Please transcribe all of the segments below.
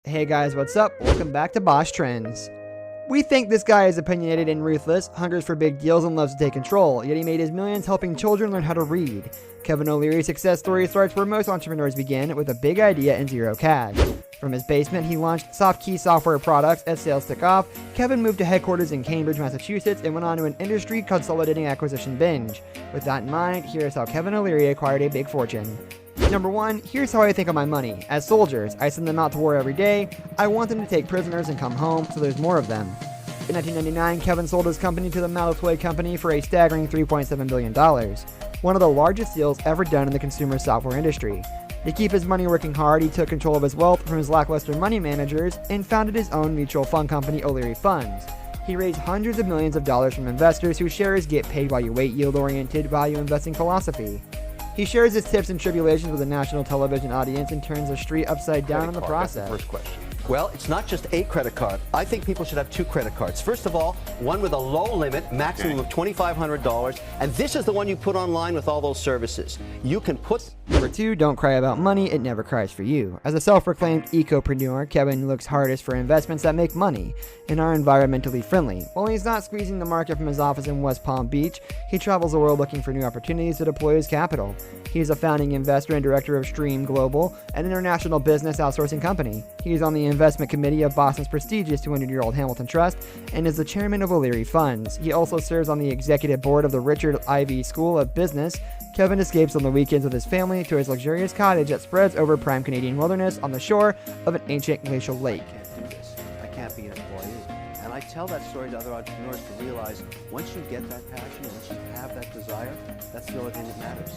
Hey guys, what's up? Welcome back to Bosch Trends. We think this guy is opinionated and ruthless, hungers for big deals, and loves to take control, yet he made his millions helping children learn how to read. Kevin O'Leary's success story starts where most entrepreneurs begin, with a big idea and zero cash. From his basement, he launched SoftKey software products. As sales took off, Kevin moved to headquarters in Cambridge, Massachusetts, and went on to an industry consolidating acquisition binge. With that in mind, here's how Kevin O'Leary acquired a big fortune. Number 1, here's how I think of my money. As soldiers, I send them out to war every day. I want them to take prisoners and come home, so there's more of them. In 1999, Kevin sold his company to the Malatoy Company for a staggering $3.7 billion, one of the largest deals ever done in the consumer software industry. To keep his money working hard, he took control of his wealth from his lackluster money managers and founded his own mutual fund company, O'Leary Funds. He raised hundreds of millions of dollars from investors whose shares get paid while you wait yield-oriented value investing philosophy. He shares his tips and tribulations with a national television audience and turns the street upside down in the process. First question. Well, it's not just a credit card. I think people should have 2 credit cards. First of all, one with a low limit, maximum of $2,500, and this is the one you put online with all those services. You can put... Number 2, don't cry about money, it never cries for you. As a self-proclaimed ecopreneur, Kevin looks hardest for investments that make money and are environmentally friendly. While he's not squeezing the market from his office in West Palm Beach, he travels the world looking for new opportunities to deploy his capital. He is a founding investor and director of Stream Global, an international business outsourcing company. He is on the investment committee of Boston's prestigious 200-year-old Hamilton Trust and is the chairman of O'Leary Funds. He also serves on the executive board of the Richard Ivey School of Business. Kevin escapes on the weekends with his family to his luxurious cottage that spreads over prime Canadian wilderness on the shore of an ancient glacial lake. I can't do this. I can't be an employee. And I tell that story to other entrepreneurs to realize once you get that passion, once you have that desire, that's the only thing that matters.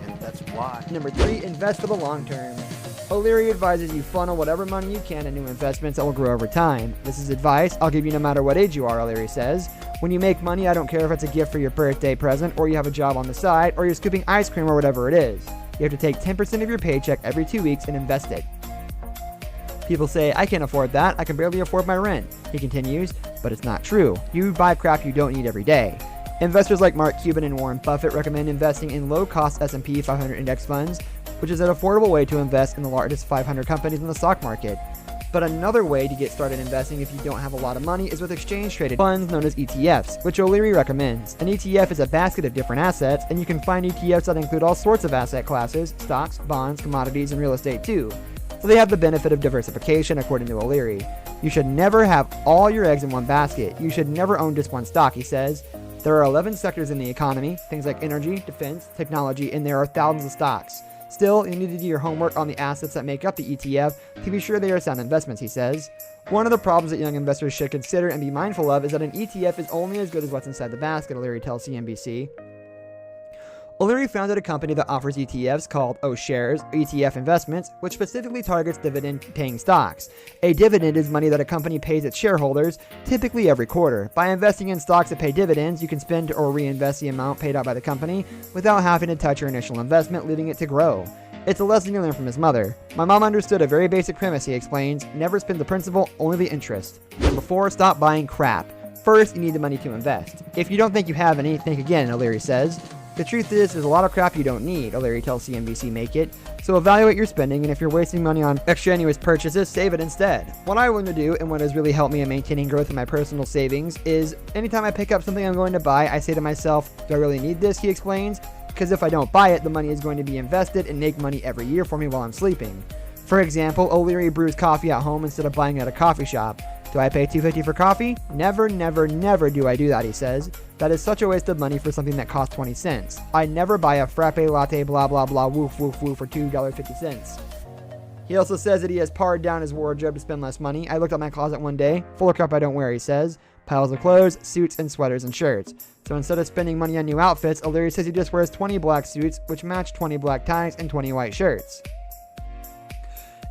And that's why. Number 3, invest for the long term. O'Leary advises you funnel whatever money you can into investments that will grow over time. This is advice I'll give you no matter what age you are, O'Leary says. When you make money, I don't care if it's a gift for your birthday present, or you have a job on the side, or you're scooping ice cream, or whatever it is. You have to take 10% of your paycheck every 2 weeks and invest it. People say, I can't afford that, I can barely afford my rent. He continues, but it's not true. You buy crap you don't need every day. Investors like Mark Cuban and Warren Buffett recommend investing in low-cost S&P 500 index funds, which is an affordable way to invest in the largest 500 companies in the stock market. But another way to get started investing if you don't have a lot of money is with exchange-traded funds known as ETFs, which O'Leary recommends. An ETF is a basket of different assets, and you can find ETFs that include all sorts of asset classes, stocks, bonds, commodities, and real estate too. So they have the benefit of diversification, according to O'Leary. You should never have all your eggs in one basket. You should never own just one stock, he says. There are 11 sectors in the economy, things like energy, defense, technology, and there are thousands of stocks. Still, you need to do your homework on the assets that make up the ETF to be sure they are sound investments, he says. One of the problems that young investors should consider and be mindful of is that an ETF is only as good as what's inside the basket, O'Leary tells CNBC. O'Leary founded a company that offers ETFs called O-Shares, ETF Investments, which specifically targets dividend-paying stocks. A dividend is money that a company pays its shareholders, typically every quarter. By investing in stocks that pay dividends, you can spend or reinvest the amount paid out by the company without having to touch your initial investment, leaving it to grow. It's a lesson you learn from his mother. My mom understood a very basic premise, he explains. Never spend the principal, only the interest. Number 4, stop buying crap. First, you need the money to invest. If you don't think you have any, think again, O'Leary says. The truth is, there's a lot of crap you don't need, O'Leary tells CNBC Make It. So evaluate your spending, and if you're wasting money on extraneous purchases, save it instead. What I want to do, and what has really helped me in maintaining growth in my personal savings, is anytime I pick up something I'm going to buy, I say to myself, do I really need this, he explains? Because if I don't buy it, the money is going to be invested and make money every year for me while I'm sleeping. For example, O'Leary brews coffee at home instead of buying at a coffee shop. Do I pay $2.50 for coffee? Never, never, never do I do that, he says. That is such a waste of money for something that costs 20 cents. I never buy a frappe latte blah blah blah woof woof woof for $2.50. He also says that he has pared down his wardrobe to spend less money. I looked at my closet one day, full of crap I don't wear, he says. Piles of clothes, suits, and sweaters and shirts. So instead of spending money on new outfits, O'Leary says he just wears 20 black suits, which match 20 black ties and 20 white shirts.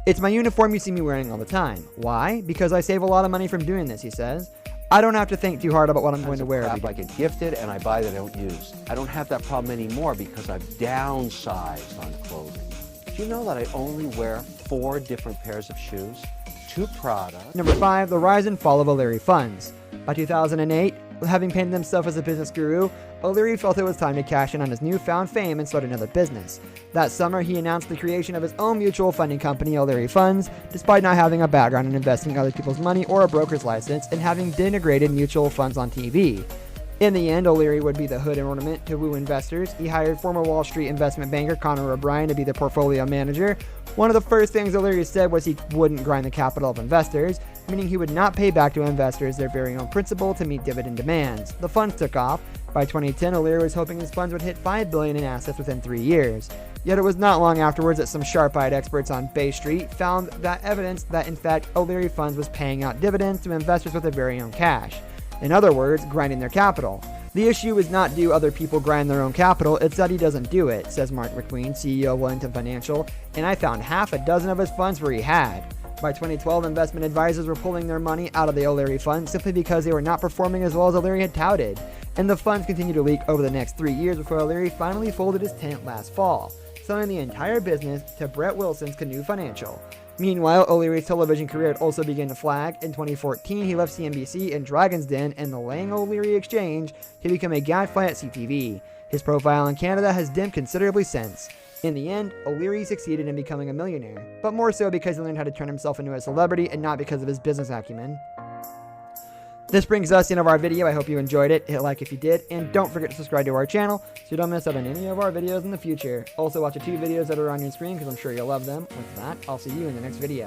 It's my uniform you see me wearing all the time. Why? Because I save a lot of money from doing this, he says. I don't have to think too hard about what I'm going to wear. I get gifted and I buy that I don't use. I don't have that problem anymore because I've downsized on clothing. Do you know that I only wear 4 different pairs of shoes? 2 products. Number 5, the rise and fall of O'Leary Funds. By 2008, Having painted himself as a business guru, O'Leary felt it was time to cash in on his newfound fame and start another business. That summer, he announced the creation of his own mutual funding company, O'Leary Funds, despite not having a background in investing other people's money or a broker's license and having denigrated mutual funds on TV. In the end, O'Leary would be the hood and ornament to woo investors. He hired former Wall Street investment banker Connor O'Brien to be the portfolio manager. One of the first things O'Leary said was he wouldn't grind the capital of investors, meaning he would not pay back to investors their very own principal to meet dividend demands. The funds took off. By 2010, O'Leary was hoping his funds would hit $5 billion in assets within 3 years. Yet it was not long afterwards that some sharp-eyed experts on Bay Street found that evidence that in fact O'Leary Funds was paying out dividends to investors with their very own cash. In other words, grinding their capital. The issue is not do other people grind their own capital, it's that he doesn't do it, says Mark McQueen, CEO of Wellington Financial, and I found half a dozen of his funds where he had. By 2012, investment advisors were pulling their money out of the O'Leary Fund simply because they were not performing as well as O'Leary had touted, and the funds continued to leak over the next 3 years before O'Leary finally folded his tent last fall, selling the entire business to Brett Wilson's Canoe Financial. Meanwhile, O'Leary's television career had also begun to flag. In 2014, he left CNBC and Dragon's Den and the Lang O'Leary Exchange to become a gadfly at CTV. His profile in Canada has dimmed considerably since. In the end, O'Leary succeeded in becoming a millionaire, but more so because he learned how to turn himself into a celebrity and not because of his business acumen. This brings us to the end of our video. I hope you enjoyed it. Hit like if you did, and don't forget to subscribe to our channel so you don't miss out on any of our videos in the future. Also watch the 2 videos that are on your screen because I'm sure you'll love them. With that, I'll see you in the next video.